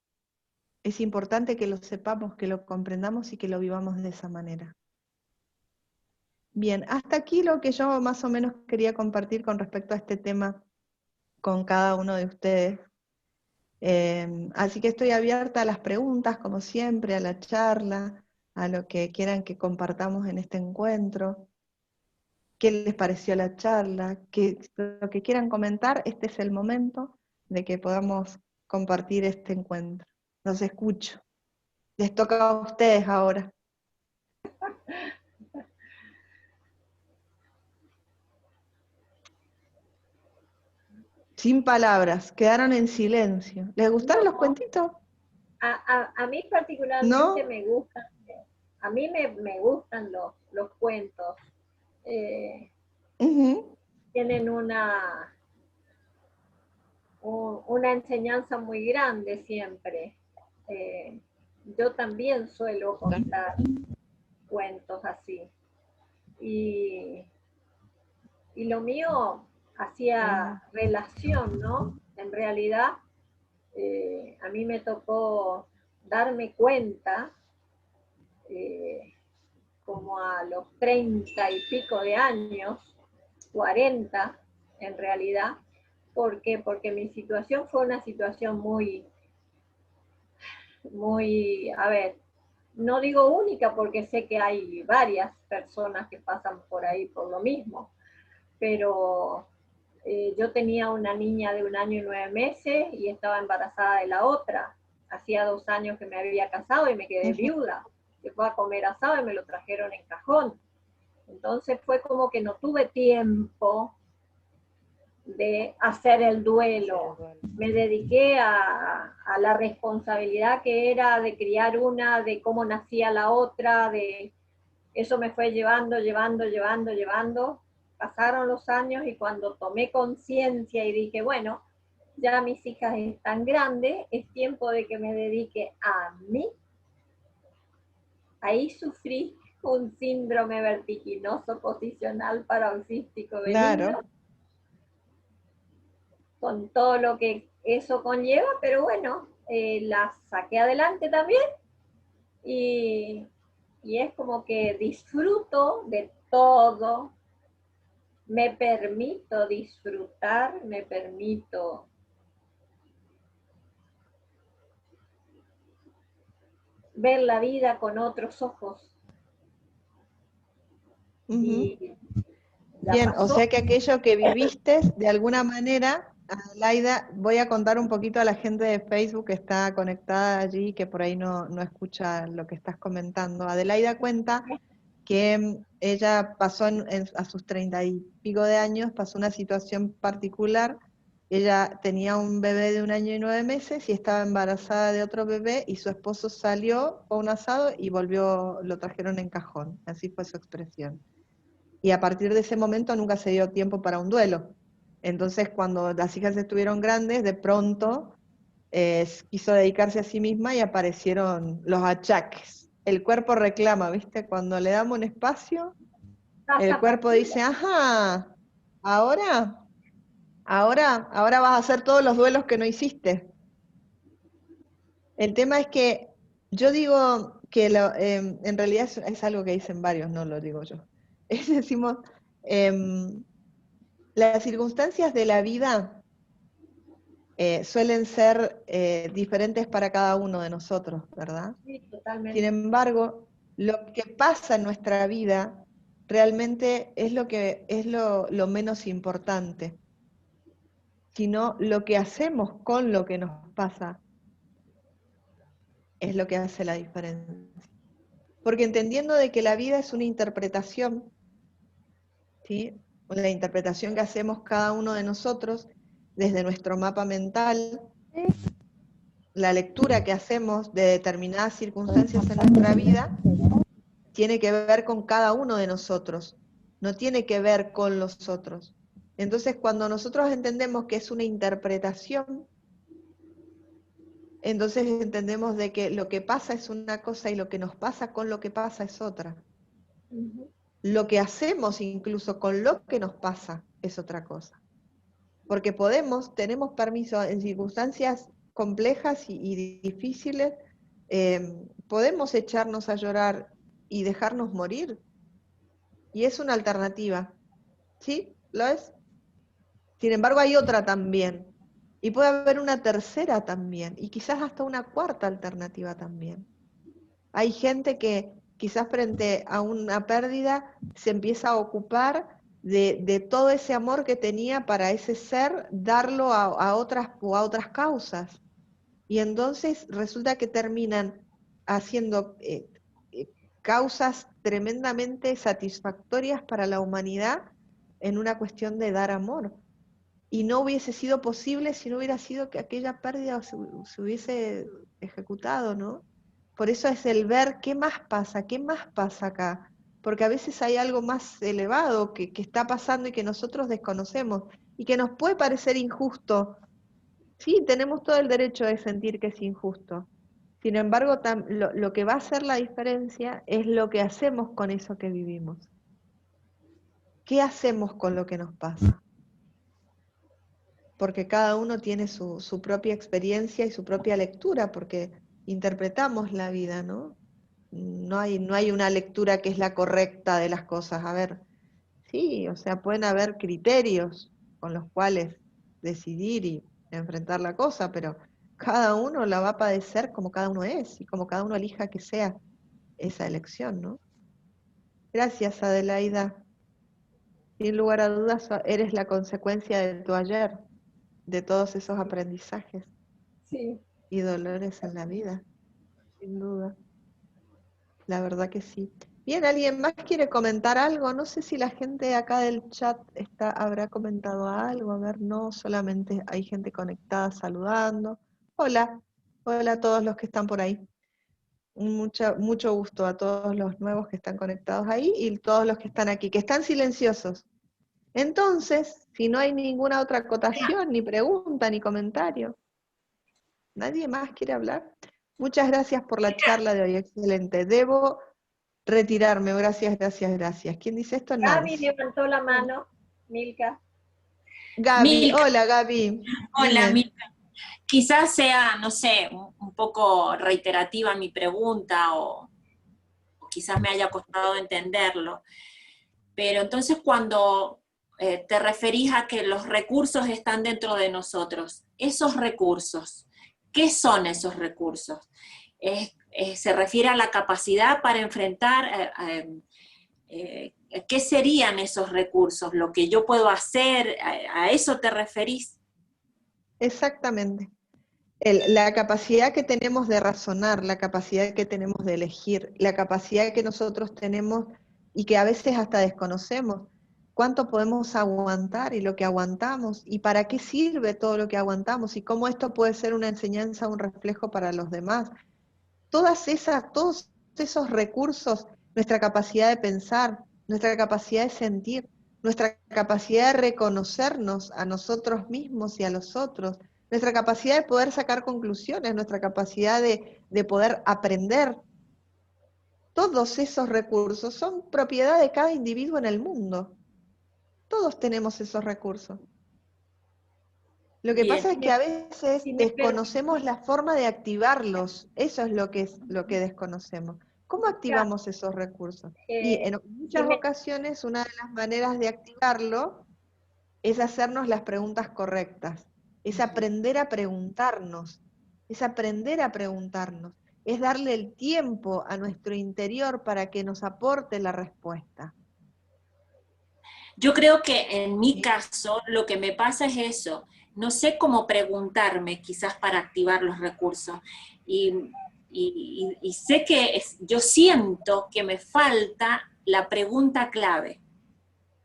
Es importante que lo sepamos, que lo comprendamos y que lo vivamos de esa manera. Bien, hasta aquí lo que yo más o menos quería compartir con respecto a este tema con cada uno de ustedes. Así que estoy abierta a las preguntas, como siempre, a la charla, a lo que quieran que compartamos en este encuentro. ¿Qué les pareció la charla? Lo que quieran comentar, este es el momento de que podamos compartir este encuentro. Los escucho. Les toca a ustedes ahora. Sin palabras, quedaron en silencio. ¿Les gustaron los cuentitos? A mí particularmente ¿No? me gustan, a mí me gustan los cuentos. Uh-huh. Tienen una enseñanza muy grande siempre. Yo también suelo contar cuentos así. Y lo mío hacía relación, ¿no? En realidad, a mí me tocó darme cuenta, como a los 30 y pico de años, 40 en realidad. ¿Por qué? Porque mi situación fue una situación a ver, no digo única porque sé que hay varias personas que pasan por ahí por lo mismo, pero yo tenía una niña de 1 año y 9 meses y estaba embarazada de la otra. Hacía 2 años que me había casado y me quedé viuda. Se fue a comer asado y me lo trajeron en cajón. Entonces fue como que no tuve tiempo de hacer el duelo. Me dediqué a la responsabilidad que era de criar una, de cómo nacía la otra, de eso me fue llevando. Pasaron los años y cuando tomé conciencia y dije, bueno, ya mis hijas están grandes, es tiempo de que me dedique a mí. Ahí sufrí un síndrome vertiginoso posicional paroxístico benigno, Claro. con todo lo que eso conlleva, pero bueno, la saqué adelante también y es como que disfruto de todo, me permito disfrutar, me permito ver la vida con otros ojos. Y Bien, o sea que aquello que viviste, de alguna manera, Adelaida, voy a contar un poquito a la gente de Facebook que está conectada allí, que por ahí no escucha lo que estás comentando. Adelaida cuenta que ella pasó a sus 30 y pico de años, pasó una situación particular. Ella tenía un bebé de 1 año y 9 meses y estaba embarazada de otro bebé y su esposo salió, fue a un asado y volvió, lo trajeron en cajón. Así fue su expresión. Y a partir de ese momento nunca se dio tiempo para un duelo. Entonces, cuando las hijas estuvieron grandes, de pronto quiso dedicarse a sí misma y aparecieron los achaques. El cuerpo reclama, ¿viste? Cuando le damos un espacio, el cuerpo dice, ajá, ahora vas a hacer todos los duelos que no hiciste. El tema es que yo digo que en realidad es algo que dicen varios, no lo digo yo. Decimos, las circunstancias de la vida suelen ser diferentes para cada uno de nosotros, ¿verdad? Sí, totalmente. Sin embargo, lo que pasa en nuestra vida realmente es lo menos importante, sino lo que hacemos con lo que nos pasa es lo que hace la diferencia. Porque entendiendo de que la vida es una interpretación, ¿sí? La interpretación que hacemos cada uno de nosotros desde nuestro mapa mental, la lectura que hacemos de determinadas circunstancias en nuestra vida, tiene que ver con cada uno de nosotros, no tiene que ver con los otros. Entonces, cuando nosotros entendemos que es una interpretación, entonces entendemos de que lo que pasa es una cosa y lo que nos pasa con lo que pasa es otra. Lo que hacemos incluso con lo que nos pasa es otra cosa. Porque tenemos permiso en circunstancias complejas y difíciles, podemos echarnos a llorar y dejarnos morir. Y es una alternativa. ¿Sí? ¿Lo es? Sin embargo, hay otra también. Y puede haber una tercera también. Y quizás hasta una cuarta alternativa también. Hay gente que quizás frente a una pérdida se empieza a ocupar de todo ese amor que tenía para ese ser, darlo a otras causas. Y entonces resulta que terminan haciendo causas tremendamente satisfactorias para la humanidad en una cuestión de dar amor. Y no hubiese sido posible si no hubiera sido que aquella pérdida se hubiese ejecutado, ¿no? Por eso es el ver qué más pasa acá. Porque a veces hay algo más elevado que está pasando y que nosotros desconocemos y que nos puede parecer injusto. Sí, tenemos todo el derecho de sentir que es injusto. Sin embargo, lo que va a hacer la diferencia es lo que hacemos con eso que vivimos. ¿Qué hacemos con lo que nos pasa? Porque cada uno tiene su propia experiencia y su propia lectura, porque interpretamos la vida, ¿no? No hay una lectura que es la correcta de las cosas. A ver, sí, o sea, pueden haber criterios con los cuales decidir y enfrentar la cosa, pero cada uno la va a padecer como cada uno es y como cada uno elija que sea esa elección, ¿no? Gracias, Adelaida. Sin lugar a dudas, eres la consecuencia de tu ayer, de todos esos aprendizajes Sí. y dolores en la vida, sin duda. La verdad que sí. Bien, ¿alguien más quiere comentar algo? No sé si la gente acá del chat habrá comentado algo. A ver, no, solamente hay gente conectada saludando. Hola, hola a todos los que están por ahí. Mucho gusto a todos los nuevos que están conectados ahí y todos los que están aquí, que están silenciosos. Entonces, si no hay ninguna otra acotación, ni pregunta, ni comentario, ¿nadie más quiere hablar? Muchas gracias por la charla de hoy, excelente. Debo retirarme, gracias, gracias, gracias. ¿Quién dice esto? Gaby Nancy. levantó la mano, Milka. Gaby, Milka, hola Gaby. hola Dime. Milka. Quizás sea, no sé, un poco reiterativa mi pregunta o quizás me haya costado entenderlo, pero entonces cuando te referís a que los recursos están dentro de nosotros, esos recursos, ¿qué son esos recursos? ¿Se refiere a la capacidad para enfrentar qué serían esos recursos? ¿Lo que yo puedo hacer? ¿A eso te referís? Exactamente. La capacidad que tenemos de razonar, la capacidad que tenemos de elegir, la capacidad que nosotros tenemos y que a veces hasta desconocemos, cuánto podemos aguantar y lo que aguantamos y para qué sirve todo lo que aguantamos y cómo esto puede ser una enseñanza, un reflejo para los demás. Todos esos recursos, nuestra capacidad de pensar, nuestra capacidad de sentir, nuestra capacidad de reconocernos a nosotros mismos y a los otros, nuestra capacidad de poder sacar conclusiones, nuestra capacidad de poder aprender. Todos esos recursos son propiedad de cada individuo en el mundo. Todos tenemos esos recursos. Lo que Bien. pasa es que a veces Si me desconocemos la forma de activarlos. Eso es lo que desconocemos. ¿Cómo activamos esos recursos? Y en muchas ocasiones una de las maneras de activarlo es hacernos las preguntas correctas, es aprender a preguntarnos, es aprender a preguntarnos, es darle el tiempo a nuestro interior para que nos aporte la respuesta. Yo creo que en mi caso lo que me pasa es eso. No sé cómo preguntarme quizás para activar los recursos. Y sé que yo siento que me falta la pregunta clave.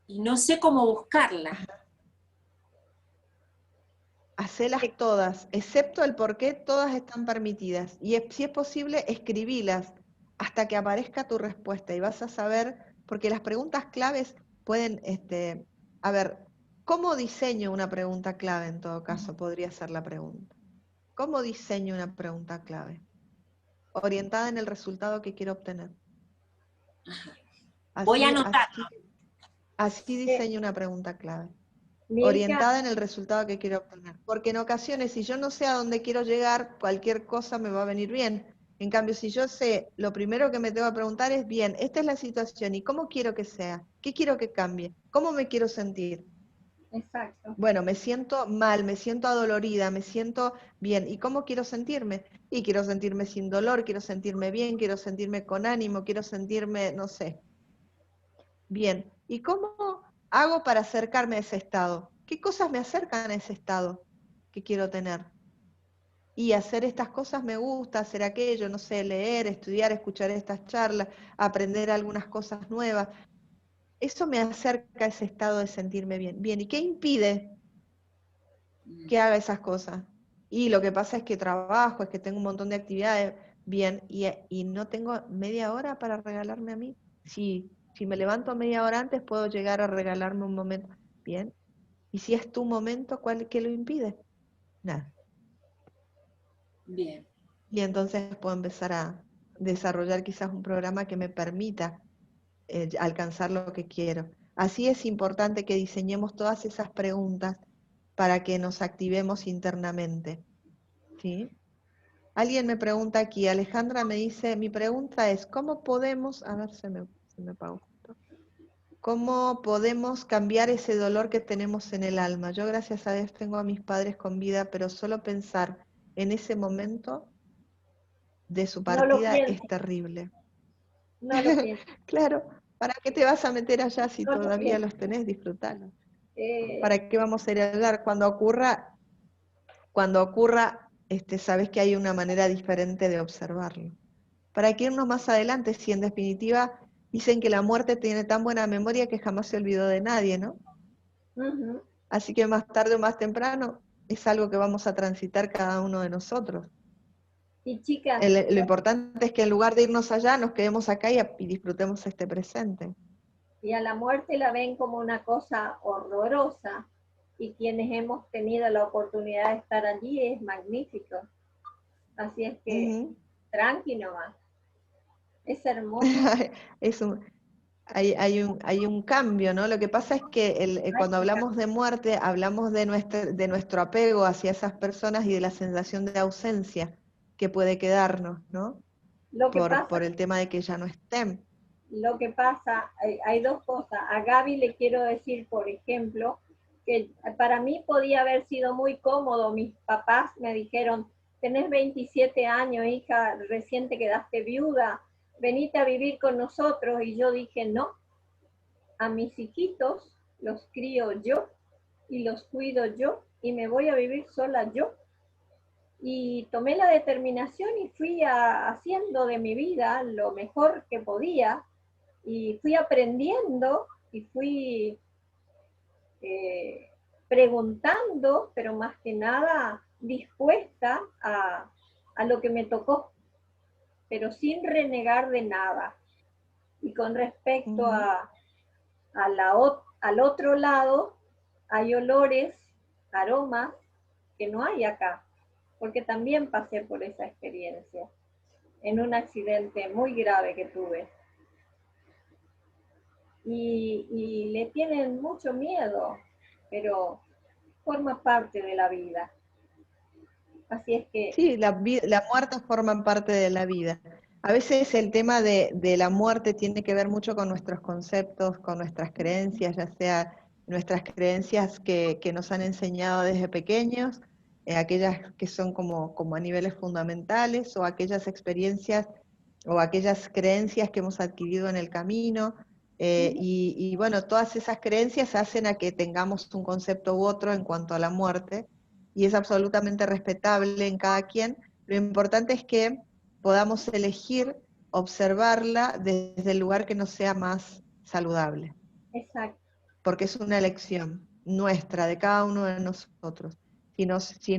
Y no sé cómo buscarla. Hacelas todas, excepto el por qué todas están permitidas. Y si es posible, escribilas hasta que aparezca tu respuesta y vas a saber, porque las preguntas claves pueden, a ver, ¿cómo diseño una pregunta clave en todo caso? Podría ser la pregunta. ¿Cómo diseño una pregunta clave? Orientada en el resultado que quiero obtener. Voy a anotarlo. Así diseño una pregunta clave. Milka, Orientada en el resultado que quiero obtener. Porque en ocasiones, si yo no sé a dónde quiero llegar, cualquier cosa me va a venir bien. En cambio, si yo sé, lo primero que me tengo que preguntar es, bien, esta es la situación, ¿y cómo quiero que sea? ¿Qué quiero que cambie? ¿Cómo me quiero sentir? exacto. Bueno, me siento mal, me siento adolorida, me siento bien. ¿Y cómo quiero sentirme? Y quiero sentirme sin dolor, quiero sentirme bien, quiero sentirme con ánimo, quiero sentirme, no sé. Bien, ¿y cómo hago para acercarme a ese estado? ¿Qué cosas me acercan a ese estado que quiero tener? Y hacer estas cosas me gusta, hacer aquello, no sé, leer, estudiar, escuchar estas charlas, aprender algunas cosas nuevas. Eso me acerca a ese estado de sentirme bien. Bien, ¿y qué impide que haga esas cosas? Y lo que pasa es que trabajo, es que tengo un montón de actividades, bien, y no tengo media hora para regalarme a mí. Si me levanto media hora antes, puedo llegar a regalarme un momento. Bien, y si es tu momento, ¿qué lo impide? Nada. Bien. Y entonces puedo empezar a desarrollar quizás un programa que me permita alcanzar lo que quiero. Así es importante que diseñemos todas esas preguntas para que nos activemos internamente. ¿Sí? Alguien me pregunta aquí, Alejandra me dice, mi pregunta es, ¿cómo podemos, a ver, se me apagó justo. ¿Cómo podemos cambiar ese dolor que tenemos en el alma? Yo gracias a Dios tengo a mis padres con vida, pero solo pensar en ese momento de su No lo partida es pienses, terrible. no lo pienses. Claro, ¿Para qué te vas a meter allá si No, no, todavía los tenés? Disfrutalos. eh, ¿Para qué vamos a ir a hablar? Cuando ocurra, sabes que hay una manera diferente de observarlo. ¿Para qué irnos más adelante si en definitiva dicen que la muerte tiene tan buena memoria que jamás se olvidó de nadie, ¿no? ujú. Así que más tarde o más temprano es algo que vamos a transitar cada uno de nosotros. Y chicas, Lo importante es que en lugar de irnos allá, nos quedemos acá y disfrutemos este presente. y a la muerte la ven como una cosa horrorosa, y quienes hemos tenido la oportunidad de estar allí es magnífico. Así es que, Ujú. tranqui nomás, es hermoso. Es un, hay un cambio, ¿no? Lo que pasa es que Ay, cuando chica, hablamos de muerte, hablamos de nuestro apego hacia esas personas y de la sensación de ausencia que puede quedarnos, ¿no? lo que Por pasa, el tema de que ya no estén. hay dos cosas. A Gaby le quiero decir, por ejemplo, que para mí podía haber sido muy cómodo. Mis papás me dijeron, tenés 27 años, hija, recién te quedaste viuda, venite a vivir con nosotros. Y yo dije, no, a mis hijitos los crío yo y los cuido yo y me voy a vivir sola yo. Y tomé la determinación y fui haciendo de mi vida lo mejor que podía, y fui aprendiendo y fui eh, preguntando, pero más que nada dispuesta a lo que me tocó, pero sin renegar de nada. Y con respecto Ujú. al otro lado, hay olores, aromas que no hay acá, porque también pasé por esa experiencia en un accidente muy grave que tuve. Y le tienen mucho miedo, pero forma parte de la vida. Así es que, Sí, la muerte forman parte de la vida. A veces el tema de la muerte tiene que ver mucho con nuestros conceptos, con nuestras creencias, ya sea nuestras creencias que nos han enseñado desde pequeños, aquellas que son como a niveles fundamentales, o aquellas experiencias o aquellas creencias que hemos adquirido en el camino. Y bueno, todas esas creencias hacen a que tengamos un concepto u otro en cuanto a la muerte, y es absolutamente respetable en cada quien. Lo importante es que podamos elegir observarla desde el lugar que nos sea más saludable, exacto, porque es una elección nuestra, de cada uno de nosotros. Si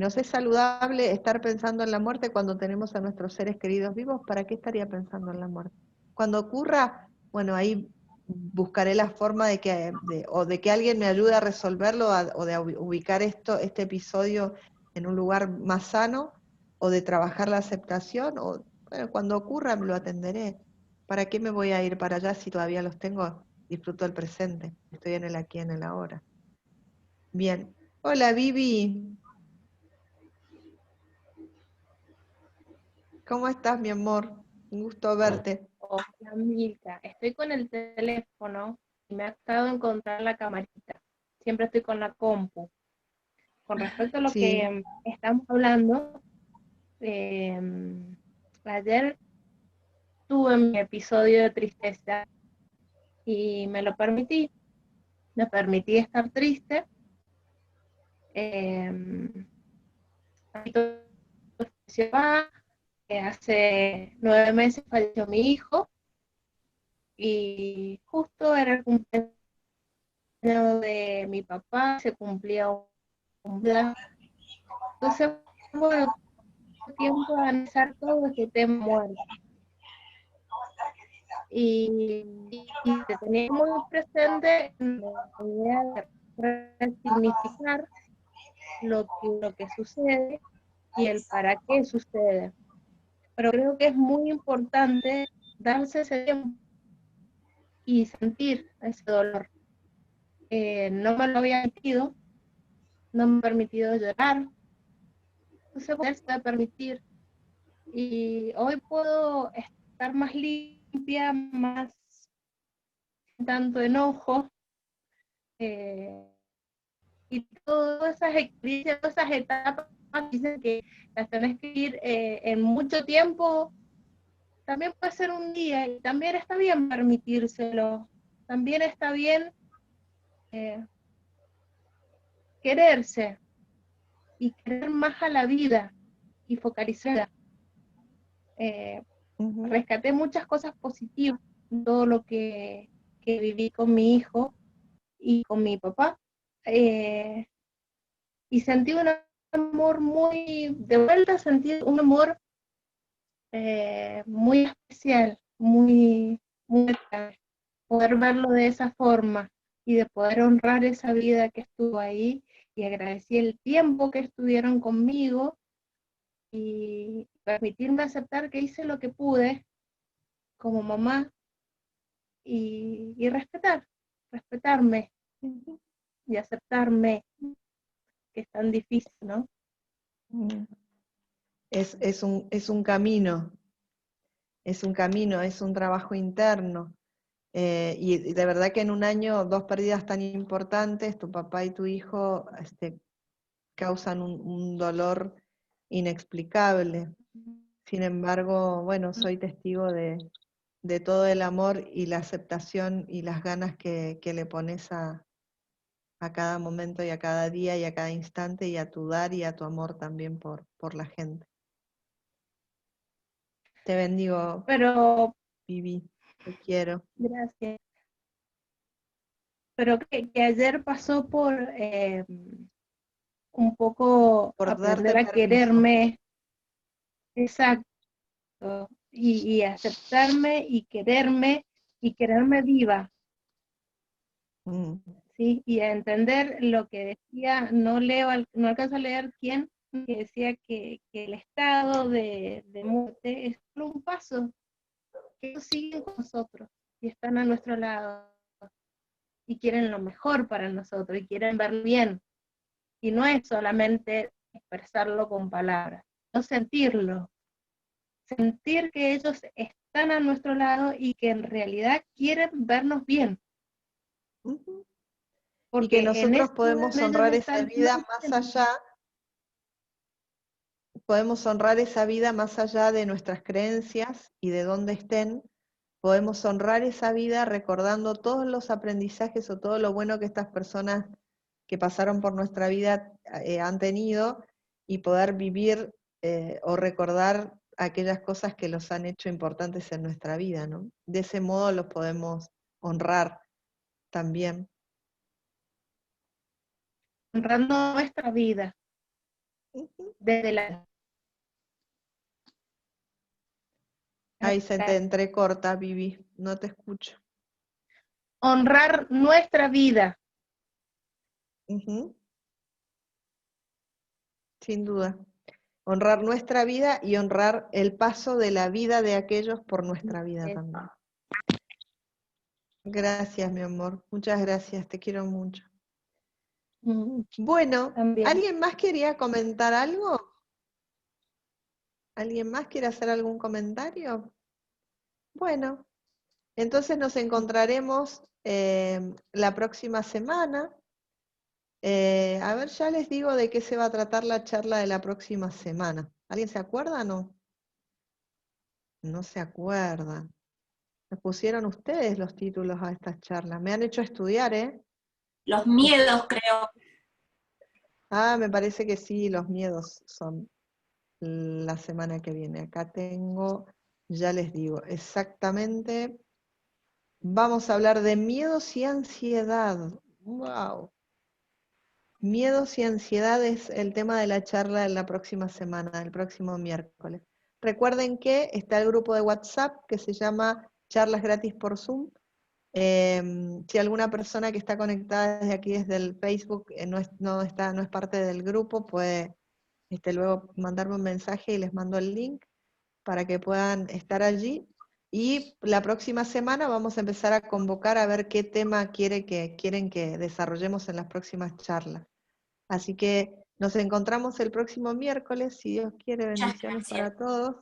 nos es saludable estar pensando en la muerte cuando tenemos a nuestros seres queridos vivos, ¿para qué estaría pensando en la muerte? Cuando ocurra, bueno, ahí buscaré la forma de que alguien me ayude a resolverlo, o de ubicar este episodio en un lugar más sano, o de trabajar la aceptación, o bueno, cuando ocurra me lo atenderé. ¿Para qué me voy a ir para allá si todavía los tengo? Disfruto el presente, estoy en el aquí, en el ahora. Bien. Hola, Vivi. ¿Cómo estás, mi amor? Un gusto verte. Hola, Milka. Estoy con el teléfono y me ha costado encontrar la camarita. Siempre estoy con la compu. Con respecto a lo Sí. que estamos hablando, ayer tuve mi episodio de tristeza y me lo permití. Me permití estar triste. Hace 9 meses falleció mi hijo y justo era el cumpleaños de mi papá, se cumplía un plan. Entonces, bueno, tuve tiempo de analizar todo este tema muerto. Y te tenía muy presente la idea de resignificar lo que sucede y el para qué sucede. Pero creo que es muy importante darse ese tiempo y sentir ese dolor. No me lo había permitido, no me he permitido llorar, entonces poder se puede permitir. Y hoy puedo estar más limpia, más sin tanto enojo, y todas esas experiencias, todas esas etapas dicen que las tenés que ir en mucho tiempo también puede ser un día, y también está bien permitírselo, también está bien quererse, y querer más a la vida, y focalizarla. Rescaté muchas cosas positivas, todo lo que viví con mi hijo y con mi papá, y sentí un amor muy, de vuelta sentí un amor muy especial, muy grande. Poder verlo de esa forma y de poder honrar esa vida que estuvo ahí, y agradecí el tiempo que estuvieron conmigo, y permitirme aceptar que hice lo que pude como mamá, y respetarme y aceptarme, que es tan difícil, ¿no? Es un camino, es un trabajo interno. Y de verdad que en un año, 2 pérdidas tan importantes, tu papá y tu hijo, causan un dolor inexplicable. Sin embargo, bueno, soy testigo de todo el amor y la aceptación y las ganas que le pones a cada momento y a cada día y a cada instante, y a tu dar y a tu amor también por la gente. Te bendigo, Pero, Vivi, te quiero. gracias. Pero que ayer pasó por un poco Por darte aprender a permiso. quererme, exacto, y aceptarme y quererme viva, Mm. ¿sí? Y a entender lo que decía, no alcanzo a leer quién, que decía que el estado de muerte es solo un paso, que ellos siguen con nosotros y están a nuestro lado y quieren lo mejor para nosotros y quieren ver bien. Y no es solamente expresarlo con palabras, no sentirlo, sentir que ellos están a nuestro lado y que en realidad quieren vernos bien. Ujú. Porque Y que en nosotros ese lugar podemos ellos honrar esa están vida más allá, podemos honrar esa vida más allá de nuestras creencias y de dónde estén. Podemos honrar esa vida recordando todos los aprendizajes o todo lo bueno que estas personas que pasaron por nuestra vida han tenido, y poder vivir o recordar aquellas cosas que los han hecho importantes en nuestra vida, ¿no? De ese modo los podemos honrar también. honrando nuestra vida desde la... Ahí se te entrecorta, Vivi, no te escucho. Honrar nuestra vida. Ujú. Sin duda. Honrar nuestra vida y honrar el paso de la vida de aquellos por nuestra vida también. Gracias, mi amor. Muchas gracias, te quiero mucho. Bueno, También. ¿alguien más quería comentar algo? ¿Alguien más quiere hacer algún comentario? Bueno, entonces nos encontraremos la próxima semana. A ver, ya les digo de qué se va a tratar la charla de la próxima semana. ¿Alguien se acuerda o no? No se acuerdan. Me pusieron ustedes los títulos a estas charlas. Me han hecho estudiar, ¿eh? Los miedos, creo. Ah, me parece que sí, los miedos son la semana que viene. Acá tengo, ya les digo, exactamente. Vamos a hablar de miedos y ansiedad. ¡Wow! Miedos y ansiedad es el tema de la charla de la próxima semana, el próximo miércoles. Recuerden que está el grupo de WhatsApp que se llama Charlas Gratis por Zoom. Si alguna persona que está conectada desde aquí, desde el Facebook, no es parte del grupo, puede luego mandarme un mensaje y les mando el link para que puedan estar allí. Y la próxima semana vamos a empezar a convocar a ver qué tema quieren que desarrollemos en las próximas charlas. Así que nos encontramos el próximo miércoles, si Dios quiere. Bendiciones para todos.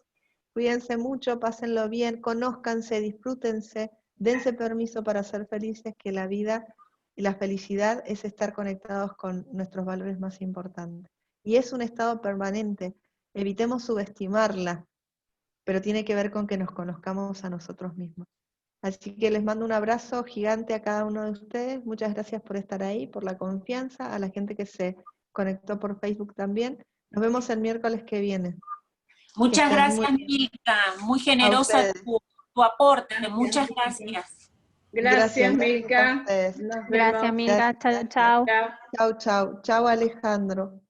Cuídense mucho, pásenlo bien, conózcanse, disfrútense, dense permiso para ser felices, que la vida y la felicidad es estar conectados con nuestros valores más importantes. Y es un estado permanente, evitemos subestimarla. pero tiene que ver con que nos conozcamos a nosotros mismos. Así que les mando un abrazo gigante a cada uno de ustedes. Muchas gracias por estar ahí, por la confianza, a la gente que se conectó por Facebook también. Nos vemos el miércoles que viene. Muchas Que estén gracias, muy bien. Milka. Muy generosa ustedes. tu aporte. Muchas gracias. Gracias, a Milka. ustedes. Nos vemos. Gracias, Milka. Chao, chao. Chao. Chau, chau. Chau, Alejandro.